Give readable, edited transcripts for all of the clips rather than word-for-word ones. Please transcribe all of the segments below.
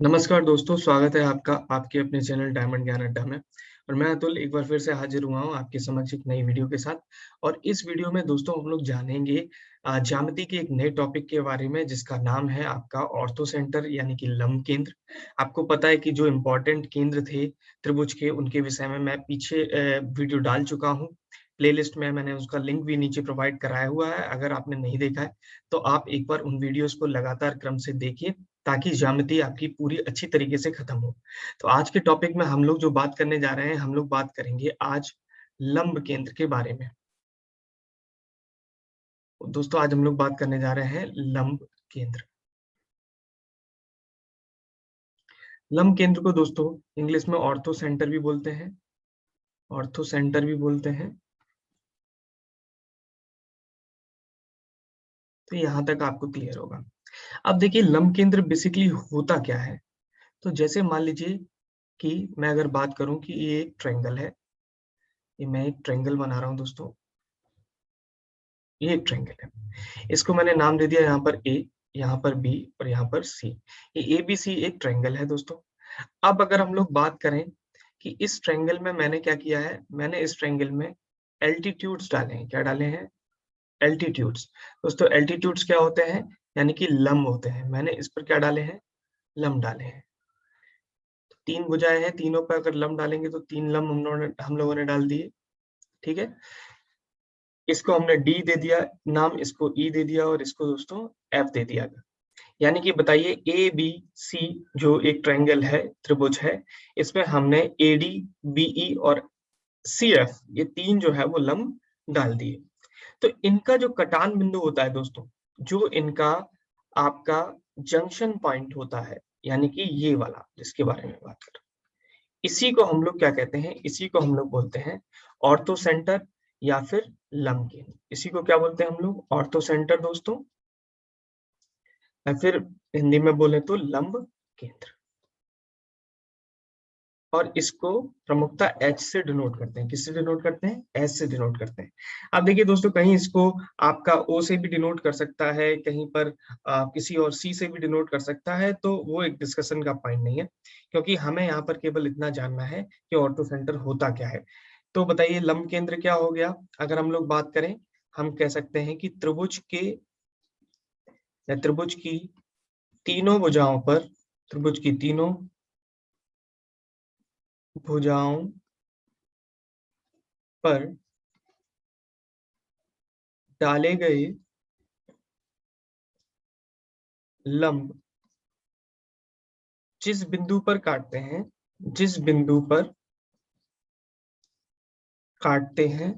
नमस्कार दोस्तों, स्वागत है आपका आपके अपने चैनल डायमंड ज्ञान अड्डा में। और मैं अतुल एक बार फिर से हाजिर हुआ हूँ आपके समक्ष एक नई वीडियो के साथ। और इस वीडियो में दोस्तों हम लोग जानेंगे ज्यामिति के एक नए टॉपिक के बारे में, जिसका नाम है आपका ऑर्थो सेंटर यानी कि लंब केंद्र। आपको पता है कि जो इम्पोर्टेंट केंद्र थे त्रिभुज के, उनके विषय में मैं पीछे वीडियो डाल चुका हूँ। प्लेलिस्ट में मैंने उसका लिंक भी नीचे प्रोवाइड कराया हुआ है। अगर आपने नहीं देखा है तो आप एक बार उन वीडियोस को लगातार क्रम से देखिए, ताकि ज्यामिति आपकी पूरी अच्छी तरीके से खत्म हो। तो आज के टॉपिक में हम लोग जो बात करने जा रहे हैं, हम लोग बात करेंगे आज लंब केंद्र के बारे में। दोस्तों आज हम लोग बात करने जा रहे हैं लंब केंद्र। लंब केंद्र को दोस्तों इंग्लिश में ऑर्थो सेंटर भी बोलते हैं, ऑर्थो सेंटर भी बोलते हैं। तो यहाँ तक आपको क्लियर होगा। अब देखिए लंब केंद्र बेसिकली होता क्या है। तो जैसे मान लीजिए कि मैं अगर बात करूं कि ये एक ट्रायंगल है, ये मैं एक ट्रायंगल बना रहा हूं दोस्तों, ये एक ट्रायंगल है। इसको मैंने नाम दे दिया यहाँ पर ए, यहाँ पर बी और यहाँ पर सी। ये ए बी सी एक ट्रायंगल है दोस्तों। अब अगर हम लोग बात करें कि इस ट्रायंगल में मैंने क्या किया है, मैंने इस ट्रायंगल में एल्टीट्यूड्स डाले हैं। क्या डाले हैं? एल्टीट्यूड्स। दोस्तों एल्टीट्यूड्स क्या होते हैं? यानी कि लंब होते हैं। मैंने इस पर क्या डाले हैं? लंब डाले हैं। तो तीन भुजाएं हैं, तीनों पर अगर लंब डालेंगे तो तीन लंब हम लोगों ने डाल दिए। ठीक है, इसको हमने डी दे दिया नाम, इसको ई दे दिया और इसको दोस्तों एफ दे दिया। यानी कि बताइए ए बी सी जो एक ट्रायंगल है, त्रिभुज है, इसमें हमने ए डी बी ई और सी एफ ये तीन जो है वो लंब डाल दिए। तो इनका जो कटान बिंदु होता है दोस्तों, जो इनका आपका जंक्शन पॉइंट होता है, यानी कि ये वाला जिसके बारे में बात कर, इसी को हम लोग क्या कहते हैं? इसी को हम लोग बोलते हैं ऑर्थो सेंटर या फिर लंब केंद्र। इसी को क्या बोलते हैं हम लोग? ऑर्थो सेंटर दोस्तों, या फिर हिंदी में बोले तो लंब केंद्र। और इसको प्रमुखता एच से डिनोट करते हैं। किससे डिनोट करते हैं? एच से डिनोट करते हैं। अब देखिए दोस्तों, कहीं इसको आपका ओ से भी डिनोट कर सकता है, कहीं पर किसी और सी से भी डिनोट कर सकता है। तो वो एक डिस्कशन का पॉइंट नहीं है, क्योंकि हमें यहाँ पर केवल इतना जानना है कि ऑर्थो सेंटर होता क्या है। तो बताइए लंब केंद्र क्या हो गया। अगर हम लोग बात करें, हम कह सकते हैं कि त्रिभुज के या त्रिभुज की तीनों भुजाओं पर, त्रिभुज की तीनों भुजाओं पर डाले गए लंब जिस बिंदु पर काटते हैं, जिस बिंदु पर काटते हैं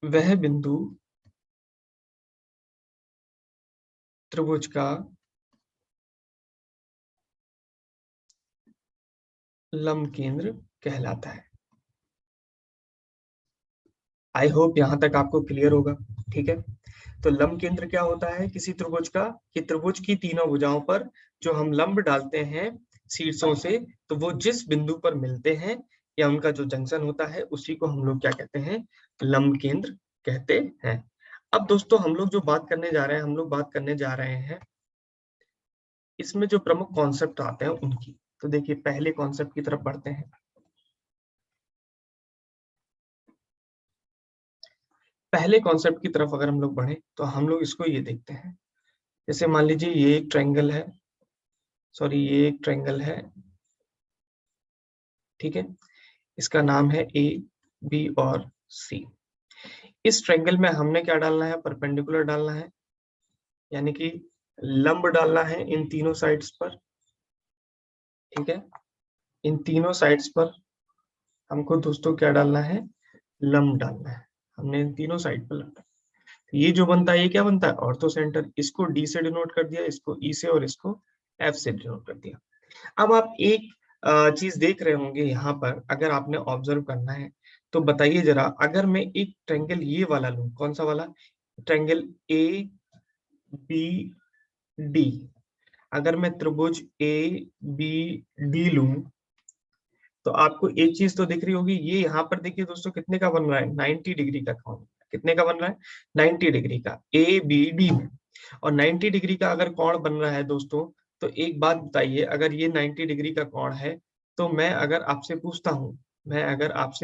वह बिंदु त्रिभुज का लंब केंद्र कहलाता है। आई होप यहां तक आपको क्लियर होगा। ठीक है, तो लंब केंद्र क्या होता है किसी त्रिभुज का? कि त्रिभुज की तीनों भुजाओं पर जो हम लंब डालते हैं शीर्षों से, तो वो जिस बिंदु पर मिलते हैं या उनका जो जंक्शन होता है, उसी को हम लोग क्या कहते हैं? लंब केंद्र कहते हैं। अब दोस्तों हम लोग जो बात करने जा रहे हैं, हम लोग बात करने जा रहे हैं इसमें जो प्रमुख कॉन्सेप्ट आते हैं उनकी। तो देखिए पहले कॉन्सेप्ट की तरफ बढ़ते हैं। पहले कॉन्सेप्ट की तरफ अगर हम लोग बढ़े तो हम लोग इसको ये देखते हैं, जैसे मान लीजिए ये एक ट्रायंगल है, सॉरी ये एक ट्रायंगल है। ठीक है, इसका नाम है ए बी और सी। इस ट्रायंगल में हमने क्या डालना है? परपेंडिकुलर डालना है, यानी कि लंब डालना है इन तीनों साइड्स पर। ठीक है, इन तीनों साइड्स पर हमको दोस्तों क्या डालना है? लंब डालना है। हमने इन तीनों साइड पर लंब, ये जो बनता है ये क्या बनता है? Ortho centre. इसको डी से डिनोट कर दिया, इसको ई से और इसको एफ से डिनोट कर दिया। अब आप एक चीज देख रहे होंगे यहाँ पर, अगर आपने ऑब्जर्व करना है तो बताइए जरा, अगर मैं एक ट्रायंगल ये वाला लूं, कौन सा वाला? Triangle A B D. अगर मैं त्रिभुज ए बी डी लूं तो आपको एक चीज तो दिख रही होगी, ये यहाँ पर देखिए दोस्तों कितने का बन रहा है? 90 डिग्री का कोण। कितने का बन रहा है? 90 डिग्री का, ए बी डी में। और 90 डिग्री का अगर कोण बन रहा है दोस्तों, तो एक बात बताइए, अगर ये 90 डिग्री का कोण है, तो मैं अगर आपसे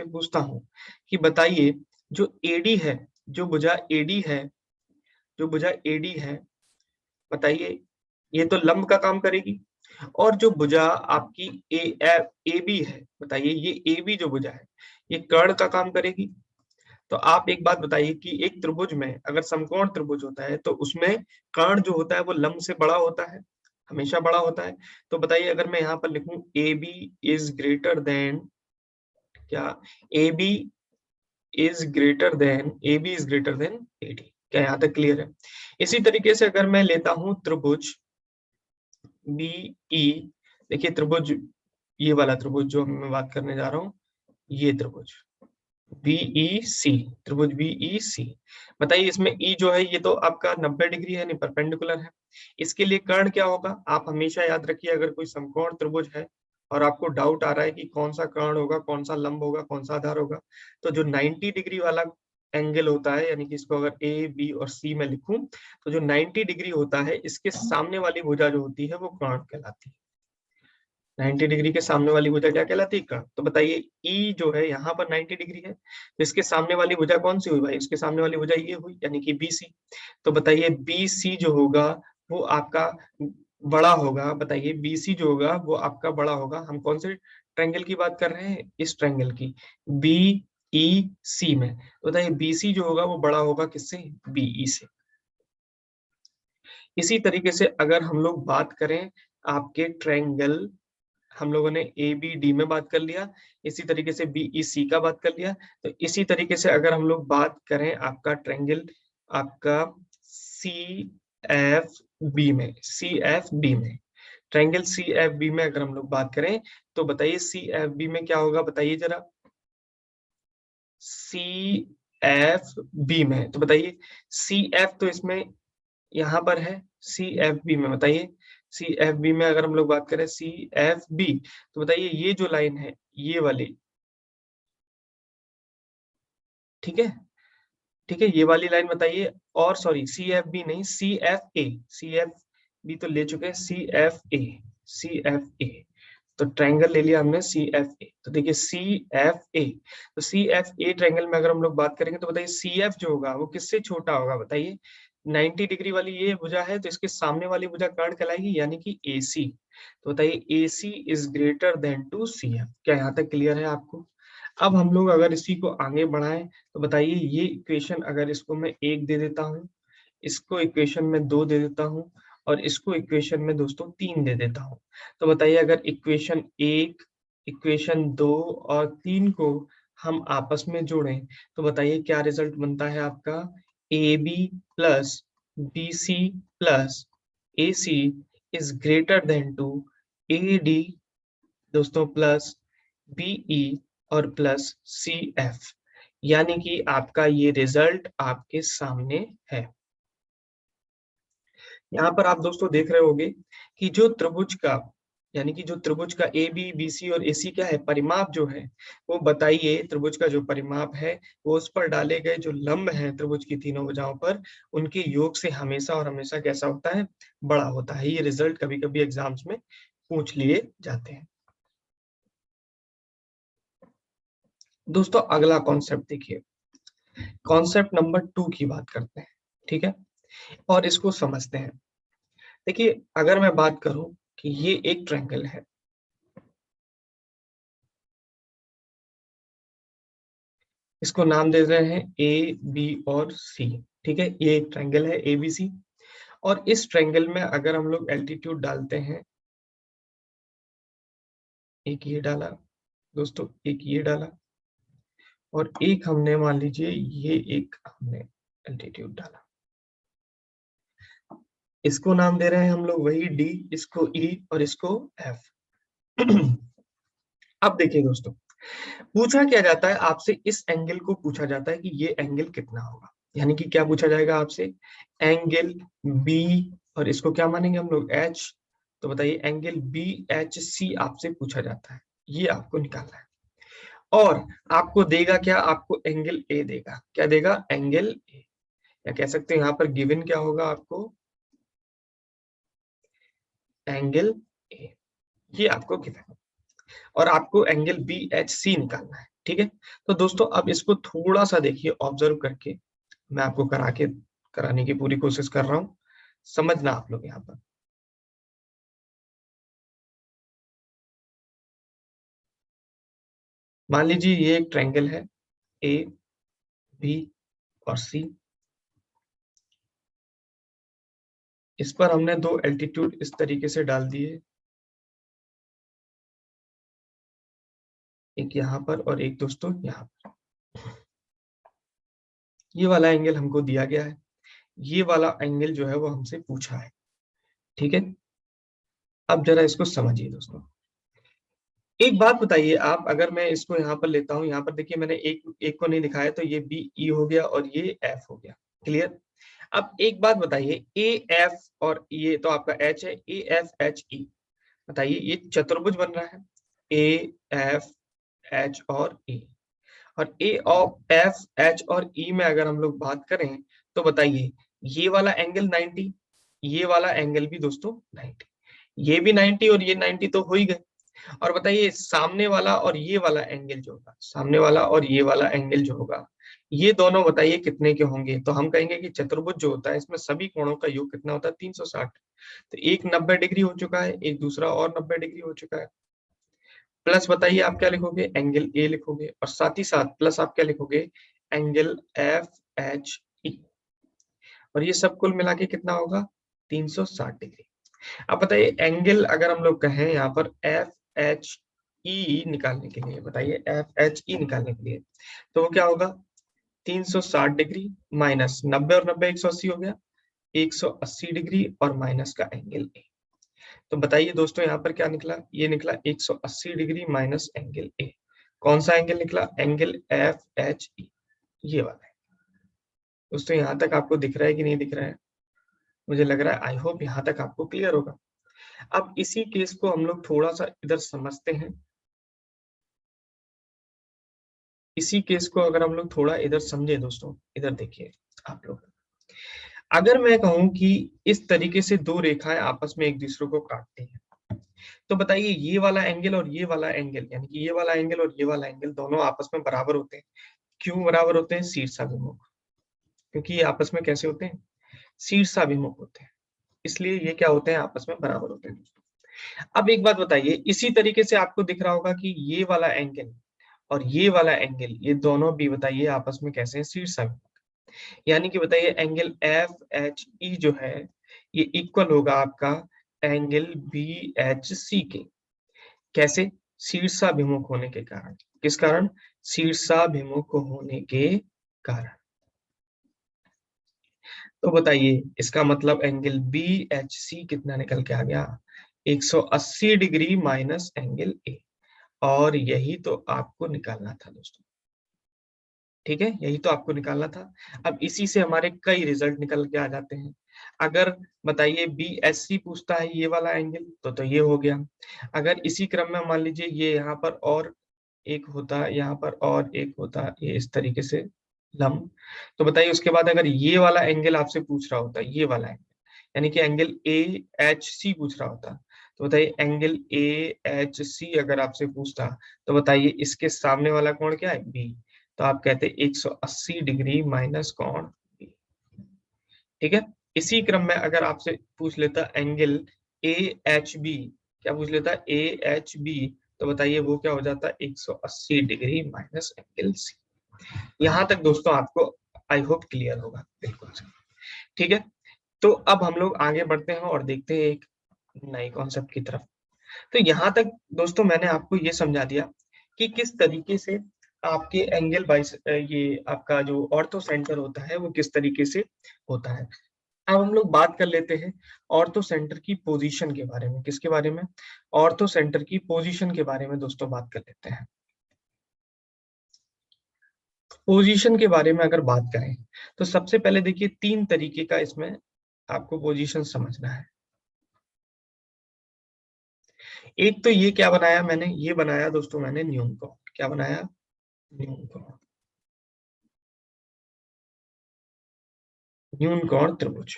पूछता हूँ कि बताइए जो एडी है, जो भुजा एडी है, जो भुजा एडी है, बताइए ये तो लंब का काम करेगी, और जो भुजा आपकी ए बी है, बताइए ये ए बी जो भुजा है, ये कर्ण का काम करेगी। तो आप एक बात बताइए कि एक त्रिभुज में अगर समकोण त्रिभुज होता है तो उसमें कर्ण जो होता है वो लंब से बड़ा होता है, हमेशा बड़ा होता है। तो बताइए अगर मैं यहाँ पर लिखूं A B is greater than, क्या A B is greater than, A B is greater than A D, क्या यहाँ तक क्लियर है? इसी तरीके से अगर मैं लेता हूं त्रिभुज बी ई, देखिए त्रिभुज, ये वाला त्रिभुज जो मैं बात करने जा रहा हूँ, ये त्रिभुज बीईसी, त्रिभुज बीईसी, बताइए इसमें ई जो है ये तो आपका 90 डिग्री है, नहीं परपेंडिकुलर है। इसके लिए कर्ण क्या होगा? आप हमेशा याद रखिए, अगर कोई समकोण त्रिभुज है और आपको डाउट आ रहा है कि कौन सा कर्ण होगा, कौन सा लंब होगा, कौन सा आधार होगा, तो जो 90 डिग्री वाला एंगल होता है, यानी कि इसको अगर ए बी और सी में लिखूं, तो जो 90 डिग्री होता है इसके सामने वाली भुजा जो होती है वो कर्ण कहलाती है। 90 डिग्री के सामने वाली भुजा क्या कहलाती है? कर्ण। तो बताइए ई जो है यहाँ पर 90 डिग्री है, तो इसके सामने वाली भुजा कौन सी हुई भाई? इसके सामने वाली भुजा ये हुई, यानी कि बीसी। तो बताइए बीसी जो होगा वो आपका बड़ा होगा, बताइए बीसी जो होगा वो आपका बड़ा होगा। हम कौन से ट्रायंगल की बात कर रहे हैं? इस ट्रायंगल की, बी ई सी में। तो बताइए बीसी जो होगा वो बड़ा होगा किससे? बीई से। इसी तरीके से अगर हम लोग बात करें आपके ट्रायंगल, हम लोगों ने ए बी डी में बात कर लिया, इसी तरीके से बी ई सी का बात कर लिया। तो इसी तरीके से अगर हम लोग बात करें आपका ट्रायंगल, आपका सी एफ बी में, सी एफ बी में, ट्रायंगल सी एफ बी में अगर हम लोग बात करें, तो बताइए सी एफ बी में क्या होगा? बताइए जरा, सी एफ बी में, तो बताइए सी एफ तो इसमें यहाँ पर है, सी एफ बी में बताइए, सी एफ बी में अगर हम लोग बात करें सी एफ बी, तो बताइए ये जो लाइन है ये वाली, ठीक है, ठीक है, ये वाली लाइन बताइए। और सॉरी सी एफ बी नहीं, C F A, C F B तो ले चुके हैं, सी एफ ए, सी एफ ए, तो ट्रायंगल ले लिया हमने सी एफ ए। तो देखिए सी एफ ए, तो सी एफ ए ट्रायंगल में अगर हम लोग बात करेंगे, तो बताइए सी एफ जो होगा वो किससे छोटा होगा? बताइए 90 डिग्री वाली ये भुजा है, तो इसके सामने वाली भुजा कर्ण कहलाएगी, यानी कि ए सी। तो बताइए A C is greater than to C F, क्या यहाँ तक क्लियर है आपको? अब हम लोग अगर इसी को आगे बढ़ाएं, तो बताइए ये इक्वेशन अगर इसको मैं 1 दे देता हूँ, इसको इक्वेशन में 2 दे देता हूँ, और इसको इक्वेशन में दोस्तों 3 दे देता हूँ, तो बताइए अगर इक्वेशन 1, इक्वेशन 2 और 3 को हम आपस में जोड़ें, तो बताइए क्या रिजल्ट बनता है आपका? A B plus B C plus A C is greater than two A D दोस्तों प्लस बीई और प्लस सी एफ, यानी कि आपका ये रिजल्ट आपके सामने है। यहाँ पर आप दोस्तों देख रहे होंगे कि जो त्रिभुज का, यानी कि जो त्रिभुज का ए बी बी सी और ए सी क्या है, परिमाप जो है, वो बताइए त्रिभुज का जो परिमाप है वो उस पर डाले गए जो लंब है त्रिभुज की तीनों भुजाओं पर, उनके योग से हमेशा और हमेशा कैसा होता है? बड़ा होता है। ये रिजल्ट कभी कभी एग्जाम्स में पूछ लिए जाते हैं। दोस्तों अगला कॉन्सेप्ट देखिए, कॉन्सेप्ट नंबर 2 की बात करते हैं, ठीक है, और इसको समझते हैं। देखिए अगर मैं बात करूं कि ये एक ट्रायंगल है, इसको नाम दे रहे हैं ए बी और सी, ठीक है, ये एक ट्रायंगल है ए बी सी, और इस ट्रायंगल में अगर हम लोग एल्टीट्यूड डालते हैं, एक ये डाला दोस्तों, एक ये डाला, और एक हमने मान लीजिए ये एक हमने एल्टीट्यूड डाला, इसको नाम दे रहे हैं हम लोग वही डी, इसको ई और इसको एफ। अब देखिए दोस्तों, पूछा क्या जाता है आपसे, इस एंगल को पूछा जाता है कि ये एंगल कितना होगा, यानी कि क्या पूछा जाएगा आपसे? एंगल बी, और इसको क्या मानेंगे हम लोग? एच। तो बताइए एंगल बी एच सी आपसे पूछा जाता है, ये आपको निकालना है। और आपको देगा क्या? आपको एंगल ए देगा, क्या देगा? एंगल ए, या कह सकते हैं यहाँ पर गिवन क्या होगा आपको? एंगल ए, ये आपको गिवन है और आपको एंगल बी एच सी निकालना है। ठीक है, तो दोस्तों अब इसको थोड़ा सा देखिए ऑब्जर्व करके, मैं आपको कराने की पूरी कोशिश कर रहा हूं, समझना आप लोग यहाँ पर। मान लीजिए ये एक ट्रायंगल है ए बी और सी, इस पर हमने दो एल्टीट्यूड इस तरीके से डाल दिए, एक यहाँ पर और एक दोस्तों यहाँ पर। ये वाला एंगल हमको दिया गया है, ये वाला एंगल जो है वो हमसे पूछा है। ठीक है, अब जरा इसको समझिए दोस्तों। एक बात बताइए आप, अगर मैं इसको यहाँ पर लेता हूँ, यहाँ पर देखिए मैंने एक एक को नहीं दिखाया, तो ये बी ई हो गया और ये एफ हो गया। क्लियर। अब एक बात बताइए, ए एफ और ये तो आपका एच है, ए एफ एच ई, बताइए ये चतुर्भुज बन रहा है, ए एफ एच और ई। और ए ऑफ एफ एच और ई में अगर हम लोग बात करें तो बताइए ये वाला एंगल 90, ये वाला एंगल भी दोस्तों 90, ये भी 90 और ये 90 तो हो ही गए। और बताइए सामने वाला और ये वाला एंगल जो होगा, सामने वाला और ये वाला एंगल जो होगा, ये दोनों बताइए कितने के होंगे। तो हम कहेंगे कि चतुर्भुज जो होता है इसमें सभी कोणों का योग कितना होता है, 360। तो एक 90 डिग्री हो चुका है, एक दूसरा और 90 डिग्री हो चुका है। प्लस बताइए आप क्या लिखोगे, एंगल ए लिखोगे, और साथ ही साथ प्लस आप क्या लिखोगे, एंगल एफ एच ई, और ये सब कुल मिला के कितना होगा, 360 डिग्री। अब बताइए एंगल अगर हम लोग कहें यहाँ पर एफ एच ई निकालने के लिए, बताइए एफ एच ई निकालने के लिए, तो वो क्या होगा, 360 डिग्री माइनस 90 और 90 180 हो गया, 180 डिग्री और माइनस का एंगल ए। तो बताइए दोस्तों यहाँ पर क्या निकला, ये निकला 180 डिग्री माइनस एंगल ए। कौन सा एंगल निकला, एंगल एफ एच ई, ये वाला है। दोस्तों यहाँ तक आपको दिख रहा है कि नहीं दिख रहा है, मुझे लग रहा है, आई होप यहाँ तक आपको क्लियर होगा। अब इसी केस को हम लोग थोड़ा सा इधर समझते हैं, इसी केस को अगर हम लोग थोड़ा इधर समझे दोस्तों, इधर देखिए आप लोग, अगर मैं कहूं कि इस तरीके से दो रेखाएं आपस में एक दूसरे को काटती हैं, तो बताइए ये वाला एंगल और ये वाला एंगल, यानी कि ये वाला एंगल और ये वाला एंगल दोनों आपस में बराबर होते हैं। क्यों बराबर होते हैं, शीर्षाभिमुख, क्योंकि ये आपस में कैसे होते हैं, शीर्षाभिमुख होते हैं, इसलिए ये क्या होते हैं, आपस में बराबर होते हैं। अब एक बात बताइए, इसी तरीके से आपको दिख रहा होगा कि ये वाला एंगल और ये वाला एंगल, ये दोनों भी बताइए आपस में कैसे हैं, शीर्षाभिमुख। यानी कि बताइए एंगल एफ एच ई जो है ये इक्वल होगा आपका एंगल बी एच सी के। कैसे, शीर्षाभिमुख होने के कारण। किस कारण, शीर्षाभिमुख होने के कारण। तो बताइए इसका मतलब एंगल बी एच सी कितना निकल के आ गया, 180 डिग्री माइनस एंगल ए, और यही तो आपको निकालना था दोस्तों। ठीक है, यही तो आपको निकालना था। अब इसी से हमारे कई रिजल्ट निकल के आ जाते हैं। अगर बताइए बी एस सी पूछता है ये वाला एंगल, तो ये हो गया। अगर इसी क्रम में मान लीजिए ये यहाँ पर और एक होता, यहाँ पर और एक होता, ये इस तरीके से लंब, तो बताइए उसके बाद अगर ये वाला एंगल आपसे पूछ रहा होता, ये वाला एंगल, यानी कि एंगल ए एच सी पूछ रहा होता, तो बताइए एंगल ए एच सी अगर आपसे पूछता, तो बताइए इसके सामने वाला कोण क्या है, बी, तो आप कहते 180 डिग्री माइनस कोण बी। ठीक है, इसी क्रम में अगर आपसे पूछ लेता एंगल ए एच बी, क्या पूछ लेता, ए एच बी, तो बताइए वो क्या हो जाता, 180 डिग्री माइनस एंगल सी। यहां तक दोस्तों आपको आई होप क्लियर होगा, बिल्कुल सही। ठीक है, तो अब हम लोग आगे बढ़ते हैं और देखते हैं एक नए कॉन्सेप्ट की तरफ। तो यहाँ तक दोस्तों मैंने आपको ये समझा दिया कि किस तरीके से आपके एंगल बाइस ये आपका जो ऑर्थो सेंटर होता है वो किस तरीके से होता है। अब हम लोग बात कर लेते हैं ऑर्थो सेंटर की पोजीशन के बारे में। किसके बारे में, ऑर्थो सेंटर की पोजीशन के बारे में दोस्तों बात कर लेते हैं। पोजीशन के बारे में अगर बात करें तो सबसे पहले देखिए तीन तरीके का इसमें आपको पोजीशन समझना है। एक तो ये क्या बनाया मैंने, ये बनाया दोस्तों मैंने न्यून कोण। क्या बनाया, न्यून कोण, न्यून कोण त्रिभुज।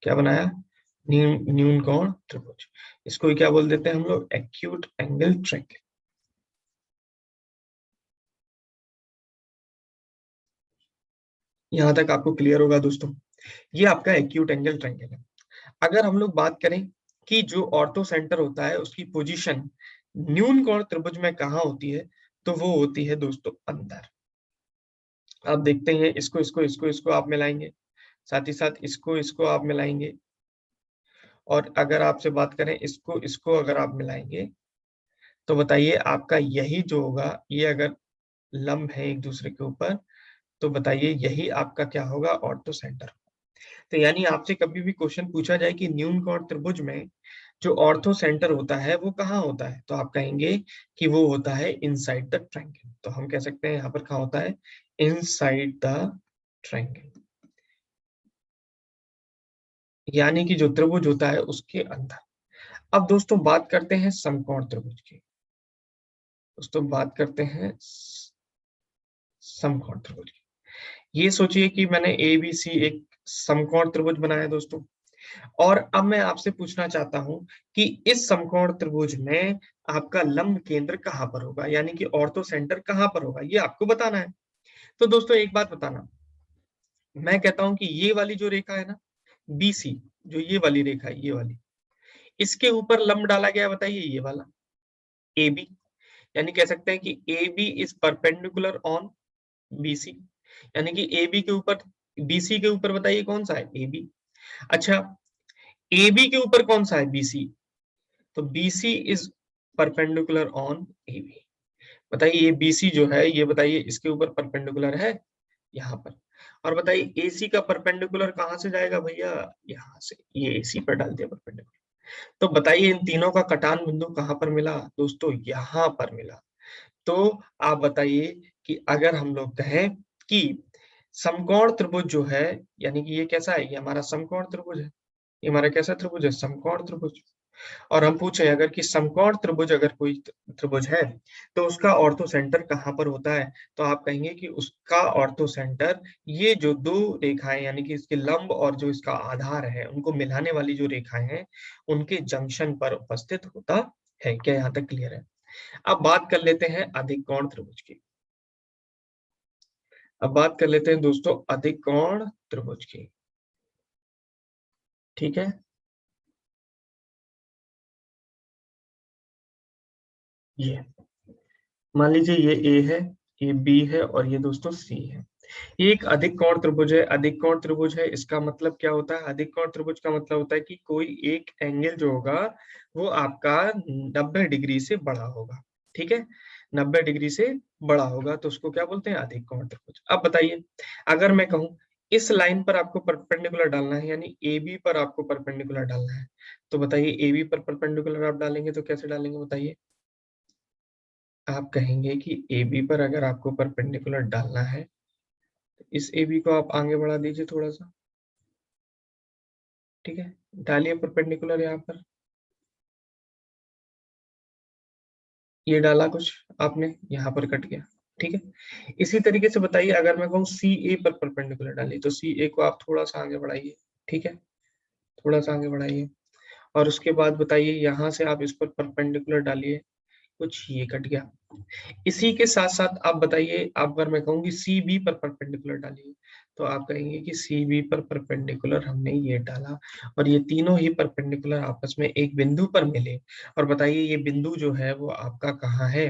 क्या बनाया, न्यून कोण त्रिभुज, इसको क्या बोल देते हैं हम लोग, एक्यूट एंगल ट्रायंगल। यहां तक आपको क्लियर होगा दोस्तों, ये आपका एक्यूट एंगल ट्रायंगल है। अगर हम लोग बात करें कि जो ऑर्थो सेंटर होता है उसकी पोजीशन न्यून कोण त्रिभुज में कहाँ होती है, तो वो होती है दोस्तों अंदर। आप देखते हैं इसको इसको इसको इसको आप मिलाएंगे, साथ ही साथ इसको इसको आप मिलाएंगे, और अगर आपसे बात करें इसको इसको अगर आप मिलाएंगे, तो बताइए आपका यही जो होगा, ये अगर लंब है एक दूसरे के ऊपर, तो बताइए यही आपका क्या होगा, ऑर्थो सेंटर। तो यानी आपसे कभी भी क्वेश्चन पूछा जाए कि न्यून कोण त्रिभुज में जो ऑर्थो सेंटर होता है वो कहाँ होता है, तो आप कहेंगे कि वो होता है इनसाइड द ट्रायंगल। तो हम कह सकते हैं यहाँ पर कहाँ होता है, इनसाइड द ट्रायंगल, यानी कि जो त्रिभुज होता है उसके अंदर। अब दोस्तों बात करते हैं समकोण त्रिभुज की। दोस्तों बात करते हैं समकोण त्रिभुज की। ये सोचिए कि मैंने ए बी सी एक समकोण त्रिभुज बनाया दोस्तों, और अब मैं आपसे पूछना चाहता हूं कि इस समकोण त्रिभुज में आपका लंब केंद्र कहां पर होगा, यानी कि ऑर्थो सेंटर कहां पर होगा, ये आपको बताना है। तो दोस्तों एक बात बताना, मैं कहता हूं कि ये वाली जो रेखा है ना, बीसी, जो ये वाली रेखा है, ये वाली, इसके ऊपर लंब डाला गया, बताइए ये वाला ए बी, यानी कह सकते हैं कि A B is perpendicular on B C, यानी कि ए बी के ऊपर, बीसी के ऊपर बताइए कौन सा है, ए बी। अच्छा, ए बी के ऊपर कौन सा है, बीसी, तो BC is perpendicular on AB। बताइए ये BC जो है, ये बताइए इसके ऊपर परपेंडिकुलर है यहाँ पर, और बताइए AC का परपेंडिकुलर कहाँ से जाएगा भैया, यहाँ से, ये AC पर डाल दिया परपेंडिकुलर। तो बताइए इन तीनों का कटान बिंदु कहाँ पर मिला दोस्तों, यहाँ पर मिला। तो आप बताइए कि अगर हम लोग कहें कि समकोण त्रिभुज जो है, यानी कि ये कैसा है, ये हमारा समकोण त्रिभुज है, ये हमारा कैसा त्रिभुज है, समकोण त्रिभुज। और हम पूछे अगर कि समकोण त्रिभुज अगर कोई त्रिभुज है, तो उसका ऑर्थो सेंटर कहाँ पर होता है, तो आप कहेंगे कि उसका ऑर्थो सेंटर ये जो दो रेखाएं, यानी कि इसके लंब और जो इसका आधार है, उनको मिलाने वाली जो रेखाएं हैं, उनके जंक्शन पर उपस्थित होता है। क्या यहाँ तक क्लियर है? अब बात कर लेते हैं अधिक कोण त्रिभुज की। अब बात कर लेते हैं दोस्तों अधिक कोण त्रिभुज की। ठीक है, ये मान लीजिए ये ए है, ये बी है, और ये दोस्तों सी है। ये एक अधिक कोण त्रिभुज है। अधिक कोण त्रिभुज है, इसका मतलब क्या होता है, अधिक कोण त्रिभुज का मतलब होता है कि कोई एक एंगल जो होगा वो आपका 90 डिग्री से बड़ा होगा। ठीक है, 90 डिग्री से बड़ा होगा, तो उसको क्या बोलते हैं, अधिक कोण त्रिभुज। अब बताइए, अगर मैं कहूँ इस लाइन पर आपको परपेंडिकुलर डालना है, यानी ए बी पर आपको परपेंडिकुलर डालना है, तो बताइए ए बी पर परपेंडिकुलर आप डालेंगे तो कैसे डालेंगे, बताइए। आप कहेंगे कि ए बी पर अगर आपको परपेंडिकुलर डालना है, तो इस ए बी को आप आगे बढ़ा दीजिए थोड़ा सा। ठीक है, डालिए परपेंडिकुलर यहाँ पर, ये डाला कुछ आपने, यहाँ पर कट गया। ठीक है, इसी तरीके से बताइए अगर मैं कहूँ सी ए पर परपेंडिकुलर डालिए, तो सी ए को आप थोड़ा सा आगे बढ़ाइए। ठीक है, थोड़ा सा आगे बढ़ाइए, और उसके बाद बताइए यहाँ से आप इस पर परपेंडिकुलर डालिए, कुछ ये कट गया। इसी के साथ साथ आप बताइए, आप अगर मैं कहूंगी सी बी पर परपेंडिकुलर डालिए, तो आप कहेंगे कि सी बी पर परपेंडिकुलर हमने ये डाला, और ये तीनों ही परपेंडिकुलर आपस में एक बिंदु पर मिले। और बताइए ये बिंदु जो है वो आपका कहाँ है,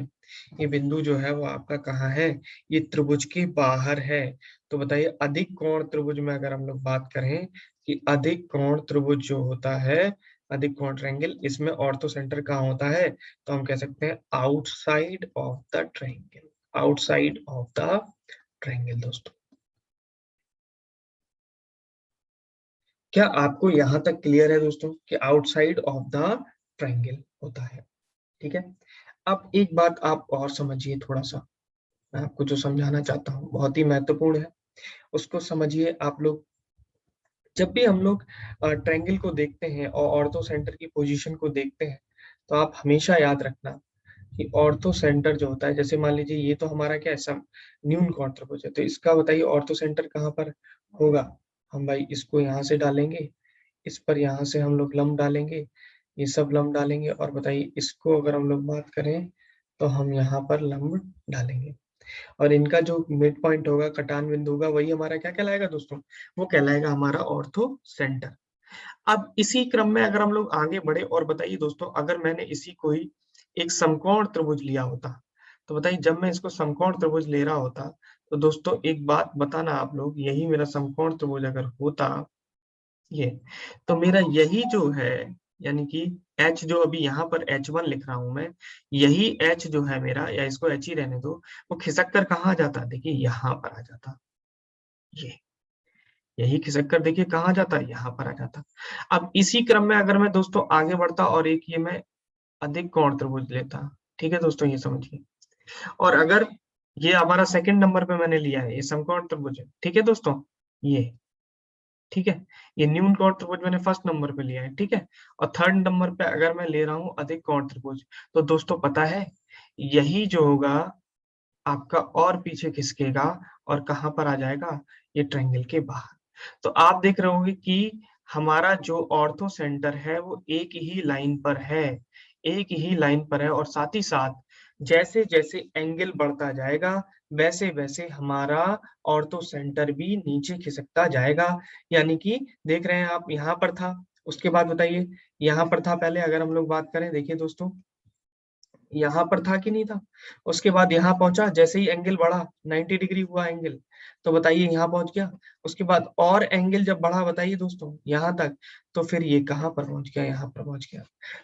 ये बिंदु जो है वो आपका कहाँ है, ये त्रिभुज के बाहर है। तो बताइए अधिक कोण त्रिभुज में अगर हम लोग बात करें कि अधिक कोण त्रिभुज जो होता है, अधिक कोण ट्रायंगल, इसमें ऑर्थो सेंटर कहाँ होता है, तो हम कह सकते हैं outside of the triangle, outside of the triangle. दोस्तों क्या आपको यहां तक क्लियर है दोस्तों कि आउटसाइड ऑफ द ट्रायंगल होता है? ठीक है, अब एक बात आप और समझिए थोड़ा सा, मैं आपको जो समझाना चाहता हूँ बहुत ही महत्वपूर्ण है, उसको समझिए आप लोग। जब भी हम लोग ट्रायंगल को देखते हैं और ऑर्थो सेंटर की पोजीशन को देखते हैं, तो आप हमेशा याद रखना कि ऑर्थो सेंटर जो होता है, जैसे मान लीजिए ये तो हमारा क्या है, सम न्यून कोण त्रिभुज है, तो इसका बताइए ऑर्थो सेंटर कहाँ पर होगा। हम भाई इसको यहाँ से डालेंगे, इस पर यहाँ से हम लोग लंब डालेंगे, ये सब लंब डालेंगे, और बताइए इसको अगर हम लोग बात करें तो हम यहाँ पर लंब डालेंगे, और इनका जो मिड पॉइंट होगा, कटान बिंदु होगा, वही हमारा क्या कहलाएगा दोस्तों, वो कहलाएगा हमारा ऑर्थो सेंटर। अब इसी क्रम में अगर हम लोग आगे बढ़े, और बताइए दोस्तों, अगर मैंने इसी को ही एक समकोण त्रिभुज लिया होता, तो बताइए जब मैं इसको समकोण त्रिभुज ले रहा होता, तो दोस्तों एक बात बताना आप लोग, यही मेरा समकोण त्रिभुज अगर होता ये, तो मेरा यही जो है, यानी कि H जो अभी यहाँ पर H1 लिख रहा हूं मैं, यही H जो है मेरा, या इसको H ही रहने दो, वो खिसक कर कहाँ आ जाता, देखिए यहाँ पर आ जाता, ये यही खिसक कर देखिए कहाँ जाता है, यहाँ पर आ जाता। अब इसी क्रम में अगर मैं दोस्तों आगे बढ़ता और एक ये मैं अधिक कोण त्रिभुज लेता, ठीक है दोस्तों, ये समझिए, और अगर ये हमारा सेकंड नंबर पे मैंने लिया है, ये समकोण त्रिभुज है, ठीक है दोस्तों, ये ठीक है, ये न्यून कोण त्रिभुज मैंने फर्स्ट नंबर पे लिया है, ठीक है, और थर्ड नंबर पे अगर मैं ले रहा हूँ अधिक कोण त्रिभुज, तो दोस्तों पता है यही जो होगा आपका और पीछे खिसकेगा, और कहाँ पर आ जाएगा, ये ट्रायंगल के बाहर। तो आप देख रहे होंगे कि हमारा जो ऑर्थो सेंटर है वो एक ही लाइन पर है, एक ही लाइन पर है, और साथ ही साथ जैसे जैसे एंगल बढ़ता जाएगा, वैसे वैसे हमारा ऑर्थो सेंटर भी नीचे खिसकता जाएगा। यानी कि देख रहे हैं आप, यहाँ पर था, उसके बाद बताइए यहाँ पर था पहले, अगर हम लोग बात करें, देखिए दोस्तों यहाँ पर था कि नहीं था, उसके बाद यहाँ पहुंचा, जैसे ही एंगल बढ़ा 90 डिग्री हुआ एंगल, तो बताइए यहाँ पहुंच गया, उसके बाद और एंगल जब बढ़ा बताइए दोस्तों यहाँ तक, तो फिर ये कहाँ पर पहुंच गया, यहाँ पर पहुंच गया।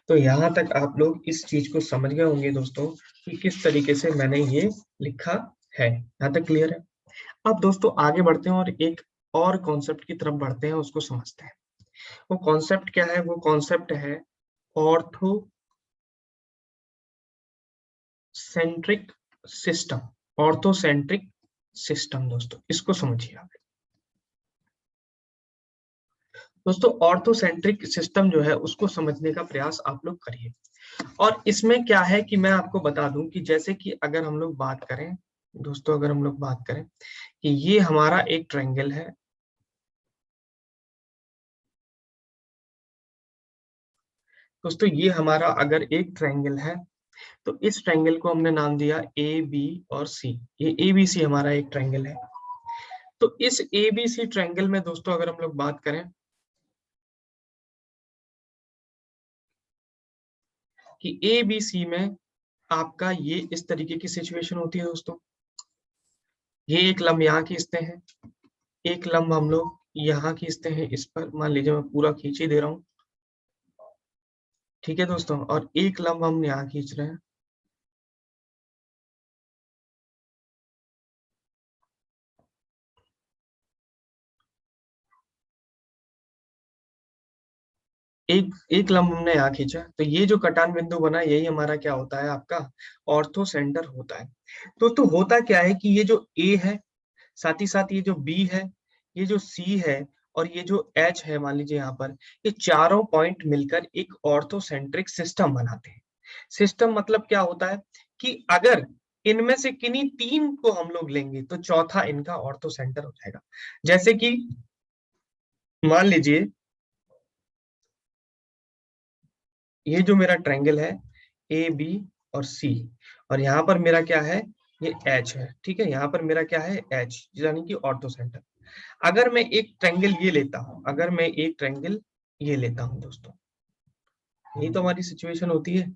तो यहाँ तक आप लोग इस चीज को समझ गए होंगे दोस्तों कि किस तरीके से मैंने ये लिखा है, यहाँ तक क्लियर है। अब दोस्तों आगे बढ़ते हैं और एक और कॉन्सेप्ट की तरफ बढ़ते हैं, उसको समझते हैं। वो कॉन्सेप्ट क्या है, वो कॉन्सेप्ट है ऑर्थो सेंट्रिक सिस्टम, ऑर्थोसेंट्रिक सिस्टम। दोस्तों इसको समझिए आप। दोस्तों ऑर्थोसेंट्रिक सिस्टम जो है उसको समझने का प्रयास आप लोग करिए। और इसमें क्या है कि मैं आपको बता दूं कि जैसे कि अगर हम लोग बात करें दोस्तों, अगर हम लोग बात करें कि ये हमारा एक ट्रायंगल है, दोस्तों ये हमारा अगर एक ट्रायंगल है, तो इस ट्रायंगल को हमने नाम दिया ए बी और सी। ये ए बी सी हमारा एक ट्रायंगल है। तो इस ए बी सी ट्रायंगल में दोस्तों अगर हम लोग बात करें कि ए बी सी में आपका ये इस तरीके की सिचुएशन होती है दोस्तों, ये एक लंब यहाँ खींचते हैं, एक लंब हम लोग यहाँ खींचते हैं, इस पर मान लीजिए मैं पूरा खींच ही दे रहा हूँ, ठीक है दोस्तों, और एक लंब हम यहाँ खींच रहे हैं, एक एक लंब हमने यहाँ खींचा, तो ये जो कटान बिंदु बना यही हमारा क्या होता है, आपका ऑर्थो सेंटर होता है। तो होता क्या है कि ये जो ए है, साथ ही साथ ये जो बी है, ये जो सी है, और ये जो एच है, मान लीजिए यहाँ पर, ये चारों पॉइंट मिलकर एक ऑर्थोसेंट्रिक सिस्टम बनाते हैं। सिस्टम मतलब क्या होता है कि अगर इनमें से किन्हीं तीन को हम लोग लेंगे तो चौथा इनका ऑर्थो सेंटर हो जाएगा। जैसे कि मान लीजिए ये जो मेरा ट्रायंगल है ए बी और सी, और यहाँ पर मेरा क्या है, ये एच है, ठीक है, यहाँ पर मेरा क्या है, एच, यानी कि ऑर्थो सेंटर। अगर मैं एक ट्रायंगल ये लेता हूं, अगर मैं एक ट्रायंगल ये लेता हूं दोस्तों, यही तो हमारी सिचुएशन होती है।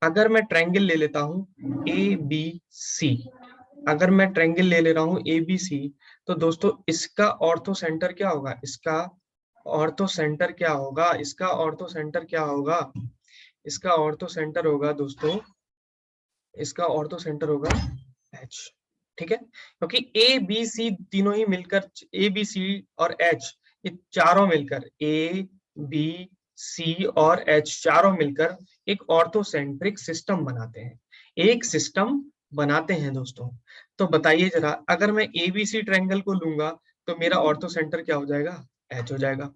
अगर मैं ट्रायंगल ले लेता हूं ए बी सी, अगर मैं ट्रायंगल ले ले रहा हूं ए बी सी, तो दोस्तों इसका ऑर्थो सेंटर क्या होगा, इसका ऑर्थो सेंटर क्या होगा, इसका ऑर्थो सेंटर क्या होगा, इसका ऑर्थो सेंटर होगा दोस्तों, इसका ऑर्थो सेंटर होगा एच, ठीक है, क्योंकि ए बी सी तीनों ही मिलकर, ए बी सी और एच, ये चारों मिलकर, ए बी सी और एच चारों मिलकर एक ऑर्थोसेंट्रिक सिस्टम बनाते हैं, एक सिस्टम बनाते हैं दोस्तों। तो बताइए जरा, अगर मैं एबीसी ट्रायंगल को लूंगा तो मेरा ऑर्थो सेंटर क्या हो जाएगा, एच हो जाएगा।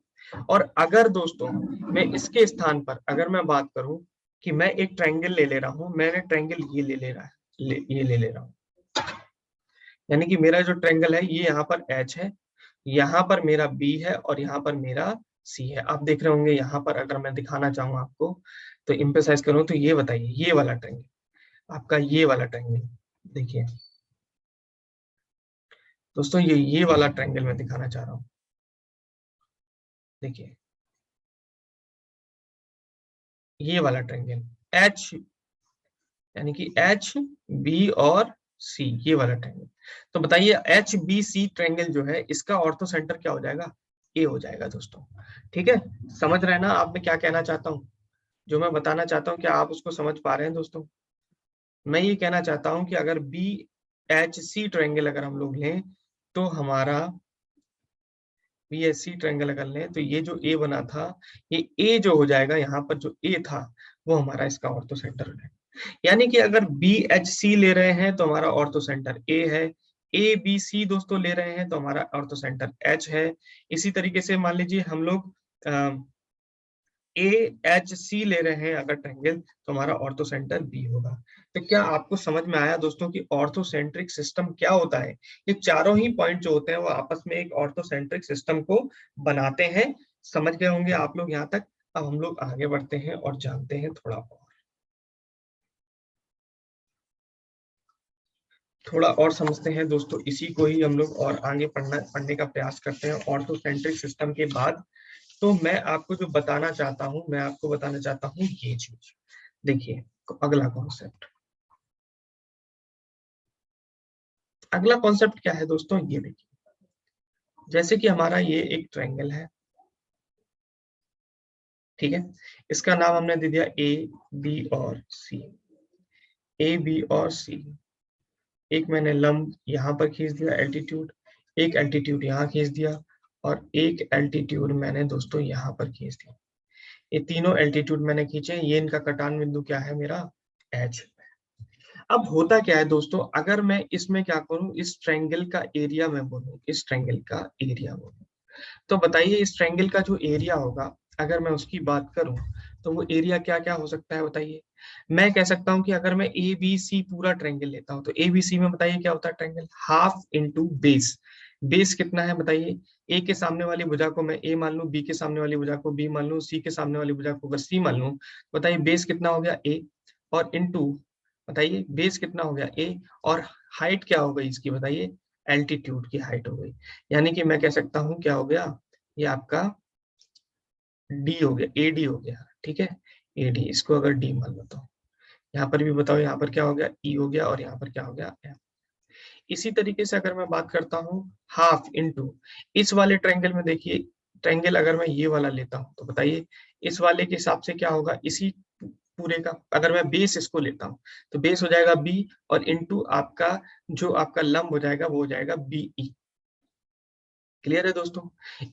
और अगर दोस्तों मैं इसके स्थान पर अगर मैं बात करूं कि मैं एक ट्रायंगल ले ले रहा हूं, मैंने ट्रायंगल ये ले ले रहा है, ये ले ले रहा हूं, यानी कि मेरा जो ट्रायंगल है ये यहाँ पर एच है, यहाँ पर मेरा बी है और यहाँ पर मेरा सी है। आप देख रहे होंगे यहाँ पर, अगर मैं दिखाना चाहूँ आपको तो एम्फेसाइज करूँ तो ये बताइए, ये वाला ट्रायंगल, आपका ये वाला ट्रायंगल देखिए दोस्तों, ये वाला ट्रायंगल मैं दिखाना चाह रहा हूँ। देखिए ये वाला ट्रायंगल एच, यानी कि एच बी और सी, ये वाला ट्रायंगल। तो बताइए एच बी सी ट्रायंगल जो है इसका ऑर्थो सेंटर क्या हो जाएगा? ए हो जाएगा दोस्तों। ठीक है, समझ रहे हैं ना आप मैं क्या कहना चाहता हूँ? जो मैं बताना चाहता हूँ क्या आप उसको समझ पा रहे हैं दोस्तों? मैं ये कहना चाहता हूँ कि अगर बी एच सी ट्रायंगल अगर हम लोग लें तो हमारा बी एच सी ट्रायंगल अगर लें तो ये जो ए बना था, ये ए जो हो जाएगा, यहाँ पर जो ए था वो हमारा इसका ऑर्थो सेंटर है। यानी कि अगर बी एच सी ले रहे हैं तो हमारा ऑर्थो सेंटर ए है, ए बी सी दोस्तों ले रहे हैं तो हमारा ऑर्थो सेंटर एच है। इसी तरीके से मान लीजिए हम लोग ए एच सी ले रहे हैं अगर ट्रायंगल तो हमारा ऑर्थो सेंटर बी होगा। तो क्या आपको समझ में आया दोस्तों कि ऑर्थोसेंट्रिक सिस्टम क्या होता है? ये चारों ही पॉइंट जो होते हैं वो आपस में एक ऑर्थोसेंट्रिक सिस्टम को बनाते हैं। समझ गए होंगे आप लोग यहाँ तक। अब हम लोग आगे बढ़ते हैं और जानते हैं थोड़ा और समझते हैं दोस्तों, इसी को ही हम लोग और आगे पढ़ने का प्रयास करते हैं ऑर्थोसेंट्रिक सिस्टम के बाद। तो मैं आपको जो बताना चाहता हूँ, मैं आपको बताना चाहता हूँ ये चीज देखिए, अगला कॉन्सेप्ट, अगला कॉन्सेप्ट क्या है दोस्तों, ये देखिए जैसे कि हमारा ये एक ट्रायंगल है, ठीक है, इसका नाम हमने दे दिया ए बी और सी, ए बी और सी। एक मैंने लंब यहाँ पर खींच दिया एल्टीट्यूड, एक एल्टीट्यूड यहाँ खींच दिया और एक एल्टीट्यूड मैंने दोस्तों यहाँ पर खींच दिया। ये तीनों एल्टीट्यूड मैंने खींचे, ये इनका कटान बिंदु क्या है मेरा? एच। अब होता क्या है दोस्तों, अगर मैं इसमें क्या करूं, इस ट्रायंगल का एरिया मैं बोलूं, इस ट्रायंगल का एरिया बोलूं, तो बताइए इस ट्रायंगल का जो एरिया होगा अगर मैं उसकी बात करूं तो वो एरिया क्या क्या हो सकता है बताइए? मैं कह सकता हूं कि अगर मैं ए बी सी पूरा ट्रायंगल लेता हूं तो ए बी सी में बताइए क्या होता है triangle? Half into base. Base कितना है बताइए? ए के सामने वाली भुजा को मैं ए मान लूं, बी के सामने वाली भुजा को बी मान लूं, सी के सामने वाली भुजा को अगर सी मान लूं, बताइए बेस कितना हो गया? ए। और इंटू, बताइए बेस कितना हो गया? ए। और हाइट क्या हो गई इसकी बताइए? एल्टीट्यूड की हाइट हो गई। यानी कि मैं कह सकता हूं क्या हो गया, ये आपका डी हो गया, ए डी हो गया, ठीक है, ए डी, इसको अगर डी मान लो तो यहाँ पर भी बताओ, यहाँ पर क्या हो गया? ई हो गया और यहाँ पर क्या हो गया? एफ। इसी तरीके से अगर मैं बात करता हूँ हाफ इंटू, इस वाले ट्रायंगल में देखिए, ट्रायंगल अगर मैं ये वाला लेता हूँ तो बताइए इस वाले के हिसाब से क्या होगा, इसी पूरे का अगर मैं बेस इसको लेता हूँ तो बेस हो जाएगा बी और इंटू आपका जो आपका लंब हो जाएगा वो हो जाएगा बी ई। क्लियर है दोस्तों?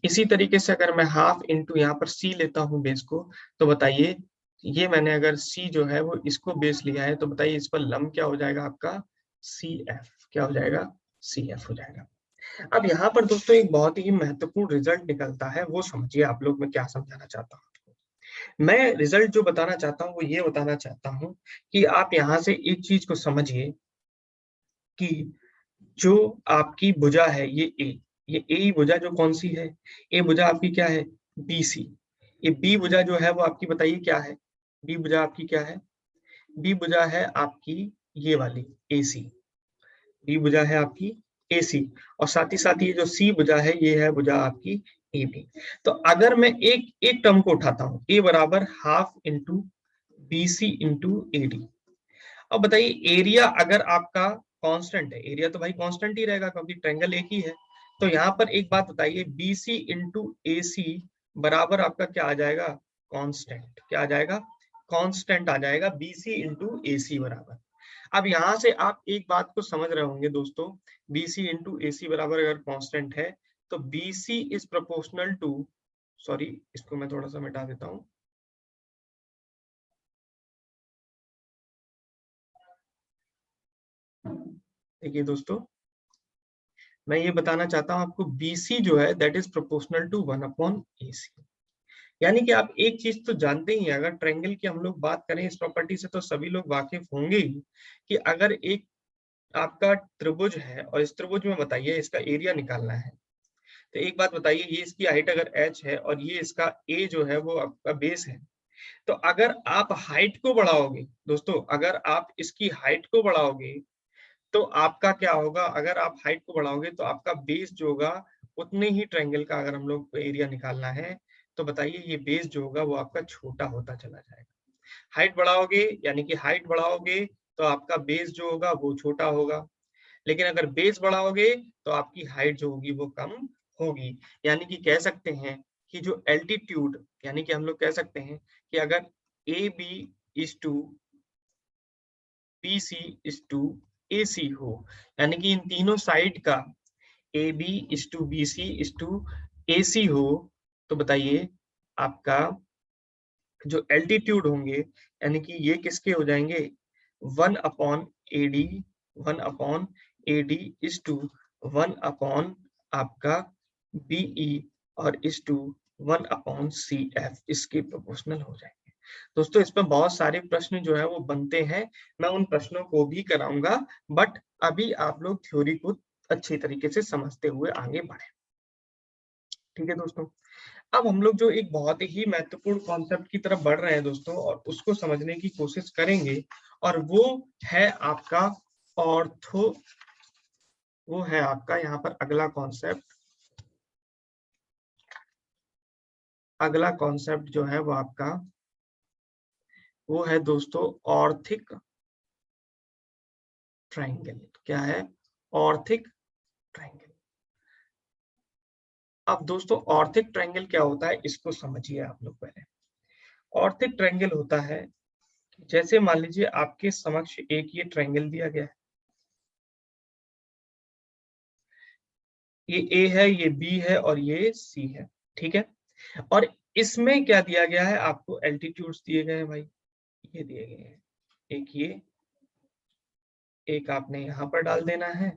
इसी तरीके से अगर मैं हाफ इंटू यहाँ पर सी लेता हूँ बेस को, तो बताइए ये मैंने अगर सी जो है वो इसको बेस लिया है तो बताइए इस पर लंब क्या हो जाएगा आपका? C F. क्या हो जाएगा? सी एफ हो जाएगा। अब यहाँ पर दोस्तों एक बहुत ही महत्वपूर्ण रिजल्ट निकलता है, वो समझिए आप लोग मैं क्या समझाना चाहता हूँ। मैं रिजल्ट जो बताना चाहता हूँ वो ये बताना चाहता हूँ कि आप यहाँ से एक चीज को समझिए कि जो आपकी भुजा है ये ए भुजा जो कौन सी है? ए भुजा आपकी क्या है? B C. ये बी भुजा जो है वो आपकी बताइए क्या है? बी भुजा आपकी क्या है? बी भुजा है आपकी ये वाली ए सी। बी भुजा है आपकी ए सी और साथ ही साथ ये जो सी भुजा है ये है भुजा आपकी ए बी। तो अगर मैं एक एक टर्म को उठाता हूँ, ए बराबर half into B C into A D. अब बताइए एरिया अगर आपका कांस्टेंट है, एरिया तो भाई कांस्टेंट ही रहेगा क्योंकि ट्रायंगल एक ही है। तो यहाँ पर एक बात बताइए, बी सी इंटू ए सी बराबर आपका क्या आ जाएगा? कांस्टेंट। क्या आ जाएगा? कांस्टेंट आ जाएगा, बी सी इंटू ए सी बराबर। अब यहाँ से आप एक बात को समझ रहे होंगे दोस्तों, बी सी इंटू ए सी बराबर अगर कांस्टेंट है तो B C is proportional to, sorry इसको मैं थोड़ा सा मिटा देता हूँ। देखिए दोस्तों, मैं ये बताना चाहता हूँ आपको, BC जो है that is proportional to 1/AC। यानी कि आप एक चीज तो जानते ही हैं, अगर ट्रायंगल की हम लोग बात करें इस प्रॉपर्टी से तो सभी लोग वाकिफ होंगे ही कि अगर एक आपका त्रिभुज है और इस त्रिभुज में बताइए इसका एरिया निकालना है तो एक बात बताइए, ये इसकी हाइट अगर h है और ये इसका a जो है वो आपका बेस है, तो अगर आप हाइट को बढ़ाओगे दोस्तों, अगर आप इसकी हाइट को बढ़ाओगे तो आपका क्या होगा, अगर आप हाइट को बढ़ाओगे तो आपका बेस जो होगा उतने ही ट्रायंगल का, अगर हम लोग एरिया निकालना है तो बताइए ये बेस जो होगा वो आपका छोटा होता चला जाएगा। हाइट बढ़ाओगे यानी कि हाइट बढ़ाओगे तो आपका बेस जो होगा वो छोटा होगा, लेकिन अगर बेस बढ़ाओगे तो आपकी हाइट जो होगी वो कम होगी। यानी कि कह सकते हैं कि जो एल्टीट्यूड, यानी कि हम लोग कह सकते हैं कि अगर A B is to B C is to A C हो, यानी कि इन तीनों साइड का A B is to B C is to A C हो, तो बताइए आपका जो एल्टीट्यूड होंगे यानी कि ये किसके हो जाएंगे, 1 upon A D, 1 upon A D is to 1 upon आपका बीई और is to 1 upon C F, इसके प्रोपोर्शनल हो जाएंगे। दोस्तों इसमें बहुत सारे प्रश्न जो है वो बनते हैं, मैं उन प्रश्नों को भी कराऊंगा, बट अभी आप लोग थ्योरी को अच्छी तरीके से समझते हुए आगे बढ़े। ठीक है दोस्तों, अब हम लोग जो एक बहुत ही महत्वपूर्ण कॉन्सेप्ट की तरफ बढ़ रहे हैं दोस्तों, और उसको समझने की कोशिश करेंगे, और वो है आपका ऑर्थो, वो है आपका यहाँ पर अगला कॉन्सेप्ट, अगला कॉन्सेप्ट जो है वो आपका वो है दोस्तों ऑर्थिक ट्रायंगल। क्या है, ऑर्थिक ट्रायंगल। अब दोस्तों ऑर्थिक ट्रायंगल क्या होता है इसको समझिए आप लोग पहले। ऑर्थिक ट्रायंगल होता है, जैसे मान लीजिए आपके समक्ष एक ये ट्रायंगल दिया गया है, ये ए है, ये बी है और ये सी है, ठीक है। और इसमें क्या दिया गया है, आपको एल्टीट्यूड्स दिए गए हैं भाई, ये दिए गए हैं, एक ये, एक आपने यहाँ पर डाल देना है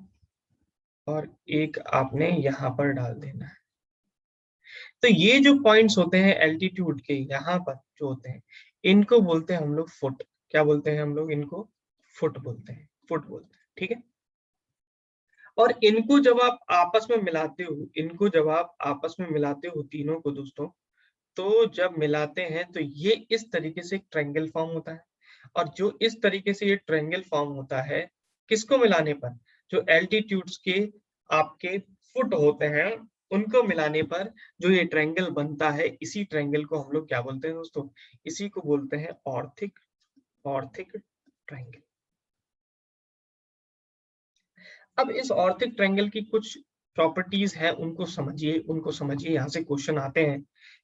और एक आपने यहाँ पर डाल देना है। तो ये जो पॉइंट्स होते हैं एल्टीट्यूड के यहाँ पर जो होते हैं, इनको बोलते हैं हम लोग फुट। क्या बोलते हैं हम लोग इनको, फुट बोलते हैं, फुट बोलते हैं, ठीक है। और इनको जब आप आपस में मिलाते हो, इनको जब आप आपस में मिलाते हो तीनों को दोस्तों, तो जब मिलाते हैं तो ये इस तरीके से एक ट्रायंगल फॉर्म होता है। और जो इस तरीके से ये ट्रायंगल फॉर्म होता है, किसको मिलाने पर, जो एल्टीट्यूड्स के आपके फुट होते हैं उनको मिलाने पर जो ये ट्रायंगल बनता है, इसी ट्रायंगल को हम लोग क्या बोलते हैं दोस्तों, इसी को बोलते हैं ऑर्थिक, ऑर्थिक ट्रायंगल। अब इस ऑर्थिक ट्रायंगल की कुछ प्रॉपर्टीज है, उनको समझिए, उनको समझिए, यहाँ से क्वेश्चन आते हैं,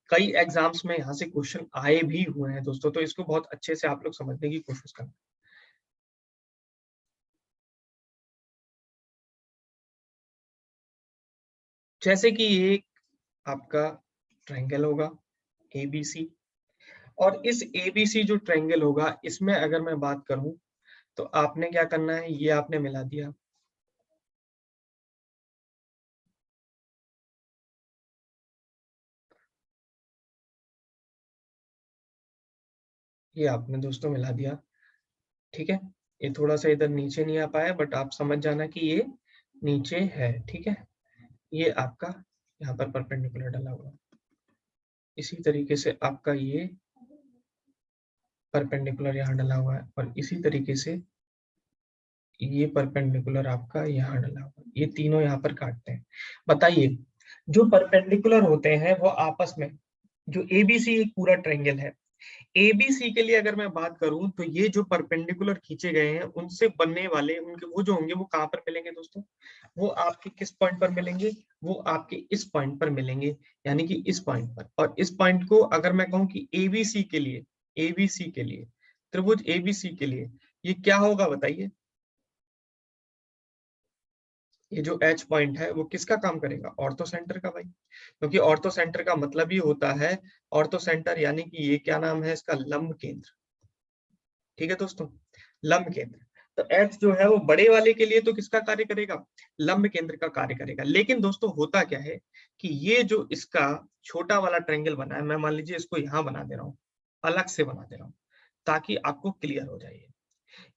कई एग्जाम्स में यहाँ से क्वेश्चन आए भी हुए हैं दोस्तों, तो इसको बहुत अच्छे से आप लोग समझने की कोशिश करना। जैसे कि ये आपका ट्रायंगल होगा एबीसी, और इस एबीसी जो ट्रायंगल होगा इसमें अगर मैं बात करूं तो आपने क्या करना है, ये आपने मिला दिया, ये आपने दोस्तों मिला दिया, ठीक है। ये थोड़ा सा इधर नीचे नहीं आ पाया, बट आप समझ जाना कि ये नीचे है, ठीक है। ये आपका यहाँ पर परपेंडिकुलर डला हुआ, इसी तरीके से आपका ये परपेंडिकुलर यहाँ डला हुआ है, और इसी तरीके से ये परपेंडिकुलर आपका यहाँ डला हुआ है, ये तीनों यहाँ पर काटते हैं। बताइए जो परपेंडिकुलर होते हैं वो आपस में, जो एबीसी एक पूरा ट्रायंगल है, एबीसी के लिए अगर मैं बात करूं तो ये जो परपेंडिकुलर खींचे गए हैं उनसे बनने वाले उनके वो जो होंगे वो कहां पर मिलेंगे दोस्तों, वो आपके किस पॉइंट पर मिलेंगे, वो आपके इस पॉइंट पर मिलेंगे, यानी कि इस पॉइंट पर। और इस पॉइंट को अगर मैं कहूं कि एबीसी के लिए, एबीसी के लिए, त्रिभुज एबीसी के लिए ये क्या होगा बताइए, ये जो एच पॉइंट है वो किसका काम करेगा, ऑर्थो सेंटर का भाई, क्योंकि ऑर्थो सेंटर का मतलब ही होता है, ऑर्थो सेंटर यानी कि ये क्या नाम है इसका, लंब केंद्र। ठीक है दोस्तों, लंब केंद्र। तो एच जो है वो बड़े वाले के लिए तो किसका कार्य करेगा, लंब केंद्र का कार्य करेगा। लेकिन दोस्तों होता क्या है कि ये जो इसका छोटा वाला ट्रायंगल बना है, मैं मान लीजिए इसको यहाँ बना दे रहा हूँ, अलग से बना दे रहा हूँ ताकि आपको क्लियर हो जाए।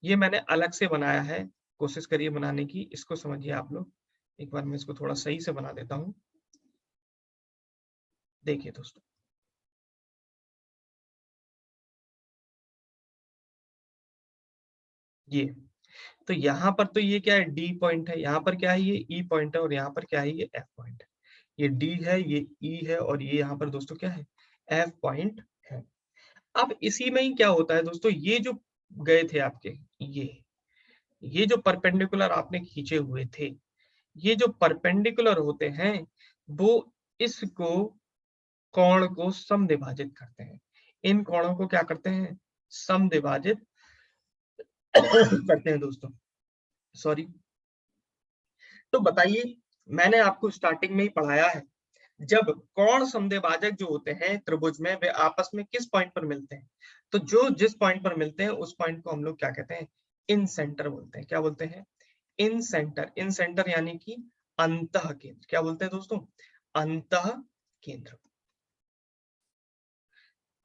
ये मैंने अलग से बनाया है, कोशिश करिए बनाने की, इसको समझिए आप लोग। एक बार मैं इसको थोड़ा सही से बना देता हूँ। देखिए दोस्तों, ये तो यहाँ पर तो ये क्या है, डी पॉइंट है, यहाँ पर क्या है, ये ई पॉइंट है, और यहाँ पर क्या है, ये एफ पॉइंट है। ये डी है, ये ई है, और ये यहाँ पर दोस्तों क्या है, एफ पॉइंट है। अब इसी में ही क्या होता है दोस्तों, ये जो गए थे आपके, ये जो परपेंडिकुलर आपने खींचे हुए थे, ये जो परपेंडिकुलर होते हैं, वो इसको कोण को समद्विभाजित करते हैं। इन कोणों को क्या करते हैं, समद्विभाजित करते हैं दोस्तों। सॉरी। तो बताइए, मैंने आपको स्टार्टिंग में ही पढ़ाया है, जब कोण समद्विभाजक जो होते हैं त्रिभुज में, वे आपस में किस पॉइंट पर मिलते हैं, तो जो जिस पॉइंट पर मिलते हैं उस पॉइंट को हम लोग क्या कहते हैं, इन सेंटर बोलते हैं। क्या बोलते हैं, इन सेंटर। इन सेंटर यानी कि अंतः केंद्र। क्या बोलते हैं दोस्तों, अंतः केंद्र।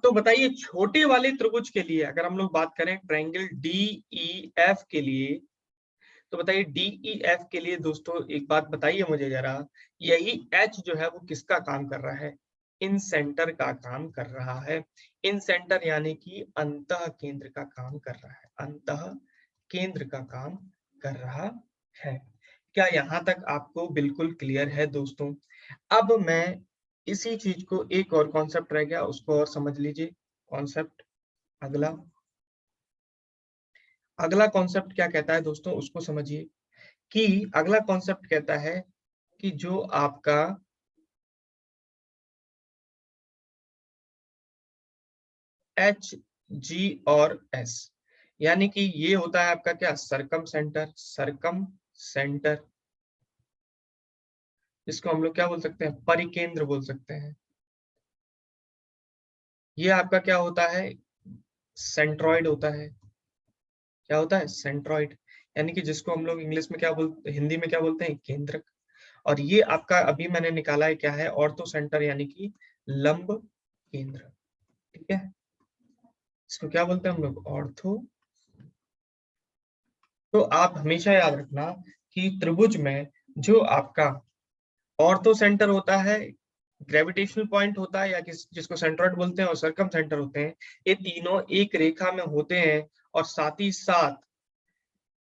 तो बताइए, छोटे वाले त्रिभुज के लिए अगर हम लोग बात करें, ट्रायंगल डी ई एफ के लिए, तो बताइए डी ई एफ के लिए दोस्तों एक बात बताइए मुझे जरा, यही एच जो है वो किसका काम कर रहा है, इन सेंटर का काम कर रहा है। इन सेंटर यानी कि अंतः केंद्र का काम कर रहा है, अंतः केंद्र का काम कर रहा है। क्या यहाँ तक आपको बिल्कुल क्लियर है दोस्तों? अब मैं इसी चीज को, एक और कॉन्सेप्ट रह गया, उसको और समझ लीजिए। कॉन्सेप्ट अगला, अगला कॉन्सेप्ट क्या कहता है दोस्तों, उसको समझिए। कि अगला कॉन्सेप्ट कहता है कि जो आपका एच, जी और एस, यानी कि ये होता है आपका क्या, सरकम सेंटर। सरकम सेंटर, इसको हम लोग क्या बोल सकते हैं, परिकेंद्र बोल सकते हैं। ये आपका क्या होता है, सेंट्रॉइड होता है। क्या होता है, सेंट्रॉइड, यानी कि जिसको हम लोग इंग्लिश में क्या बोलते, हिंदी में क्या बोलते हैं, केंद्रक। और ये आपका अभी मैंने निकाला है क्या है, ऑर्थो सेंटर, यानी कि लंब केंद्र। ठीक है, इसको क्या बोलते हैं हम लोग, ऑर्थो। तो आप हमेशा याद रखना कि त्रिभुज में जो आपका ऑर्थो सेंटर होता है, ग्रेविटेशनल पॉइंट होता है, या जिसको सेंट्रॉइड बोलते हैं, और सरकम सेंटर होते हैं, ये तीनों एक रेखा में होते हैं। और साथ ही साथ